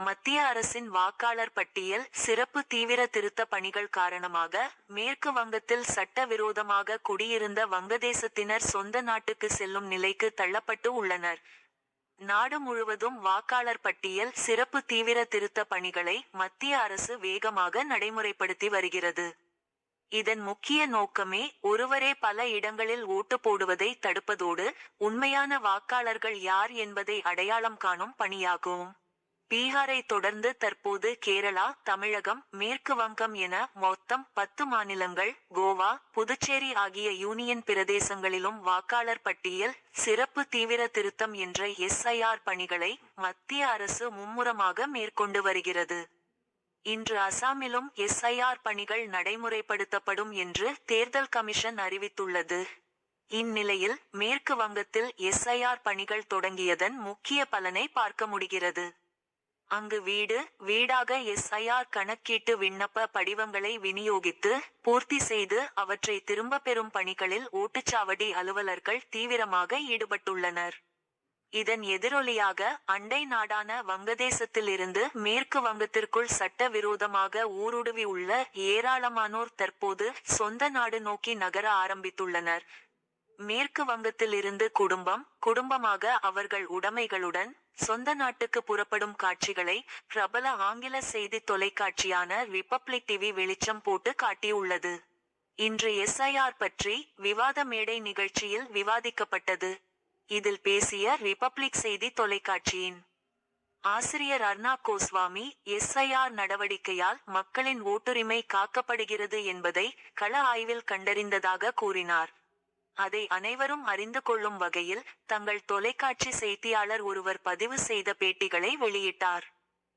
மத்திய அரசின் வாக்காளர் பட்டியல் சிறப்பு தீவிர திருத்த பணிகள் காரணமாக மேற்கு வங்கத்தில் சட்டவிரோதமாக குடியிருந்த வங்கதேசத்தினர் சொந்த நாட்டுக்கு செல்லும் நிலைக்கு தள்ளப்பட்டு உள்ளனர். நாடு முழுவதும் வாக்காளர் பட்டியல் சிறப்பு தீவிர திருத்த பணிகளை மத்திய அரசு வேகமாக நடைமுறைப்படுத்தி வருகிறது. இதன் முக்கிய நோக்கமே ஒருவரே பல இடங்களில் ஓட்டு போடுவதை தடுப்பதோடு உண்மையான வாக்காளர்கள் யார் என்பதை அடையாளம் காணும் பணியாகும். பீகாரை தொடர்ந்து தற்போது கேரளா, தமிழகம், மேற்கு வங்கம் என மொத்தம் 10 மாநிலங்கள், கோவா, புதுச்சேரி ஆகிய யூனியன் பிரதேசங்களிலும் வாக்காளர் பட்டியல் சிறப்பு தீவிர திருத்தம் என்ற SIR பணிகளை மத்திய அரசு மும்முரமாக மேற்கொண்டு வருகிறது. இன்று அசாமிலும் SIR பணிகள் நடைமுறைப்படுத்தப்படும் என்று தேர்தல் கமிஷன் அறிவித்துள்ளது. இந்நிலையில் மேற்கு வங்கத்தில் SIR பணிகள் தொடங்கியதன் முக்கிய பலனை பார்க்க முடிகிறது. அங்கு வீடு வீடாக SIR கணக்கீட்டு விண்ணப்ப படிவங்களை விநியோகித்து பூர்த்தி செய்து அவற்றை திரும்ப பெறும் பணிகளில் ஓட்டுச்சாவடி அலுவலர்கள் தீவிரமாக ஈடுபட்டுள்ளனர். இதன் எதிரொலியாக அண்டை நாடான வங்கதேசத்திலிருந்து மேற்கு வங்கத்திற்குள் சட்டவிரோதமாக ஊடுருவி உள்ள ஏராளமானோர் தற்போது சொந்த நாடு நோக்கி நகர ஆரம்பித்துள்ளனர். மேற்கு வங்கத்திலிருந்து குடும்பமாக அவர்கள் உடைமைகளுடன் சொந்த நாட்டுக்கு புறப்படும் காட்சிகளை பிரபல ஆங்கில செய்தி தொலைக்காட்சியான ரிபப்ளிக் டிவி வெளிச்சம் போட்டு காட்டியுள்ளது. இன்று SIR பற்றி விவாத மேடை நிகழ்ச்சியில் விவாதிக்கப்பட்டது. இதில் பேசிய ரிபப்ளிக் செய்தி தொலைக்காட்சியின் ஆசிரியர் அர்ணா கோஸ்வாமி, SIR நடவடிக்கையால் மக்களின் ஓட்டுரிமை காக்கப்படுகிறது என்பதை கள ஆய்வில் கண்டறிந்ததாக கூறினார். அதை அனைவரும் அறிந்து கொள்ளும் வகையில் தங்கள் தொலைக்காட்சி செய்தியாளர் ஒருவர் பதிவு செய்த பேட்டிகளை வெளியிட்டார்.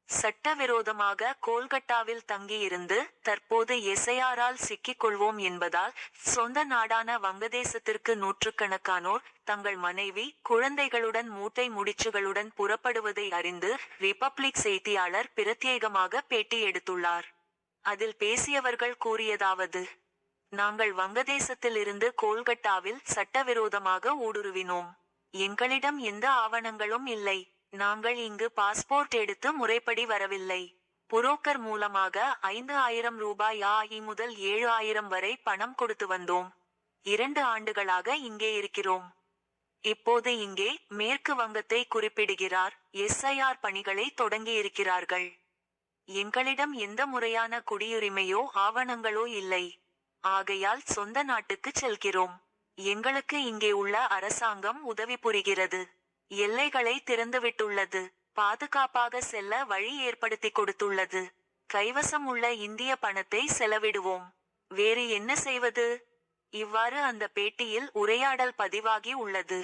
சட்டவிரோதமாக கோல்கட்டாவில் தங்கியிருந்து தற்போது SIR-ஆல் சிக்கிக்கொள்வோம் என்பதால் சொந்த நாடான வங்கதேசத்திற்கு நூற்றுக்கணக்கானோர் தங்கள் மனைவி, குழந்தைகளுடன் மூட்டை முடிச்சுகளுடன் புறப்படுவதை அறிந்து ரிபப்ளிக் செய்தியாளர் பிரத்யேகமாக பேட்டி எடுத்துள்ளார். அதில் பேசியவர்கள் கூறியதாவது: நாங்கள் வங்கதேசத்திலிருந்து கோல்கட்டாவில் சட்டவிரோதமாக ஊடுருவினோம். எங்களிடம் எந்த ஆவணங்களும் இல்லை. நாங்கள் இங்கு பாஸ்போர்ட் எடுத்து முறைப்படி வரவில்லை. புரோக்கர் மூலமாக 5,000 ரூபாய் முதல் 7,000 வரை பணம் கொடுத்து வந்தோம். 2 ஆண்டுகளாக இங்கே இருக்கிறோம். இப்போது இங்கே மேற்கு வங்கத்தை குறிப்பிடுகிறார். SIR பணிகளை தொடங்கியிருக்கிறார்கள். எங்களிடம் எந்த முறையான குடியுரிமையோ ஆவணங்களோ இல்லை. ஆகையால் சொந்த நாட்டுக்கு செல்கிறோம். எங்களுக்கு இங்கே உள்ள அரசாங்கம் உதவி புரிகிறது. எல்லைகளை திறந்துவிட்டுள்ளது. பாதுகாப்பாக செல்ல வழி ஏற்படுத்தி கொடுத்துள்ளது. கைவசம் உள்ள இந்திய பணத்தை செலவிடுவோம். வேறு என்ன செய்வது? இவ்வாறு அந்த பேட்டியில் உரையாடல் பதிவாகி உள்ளது.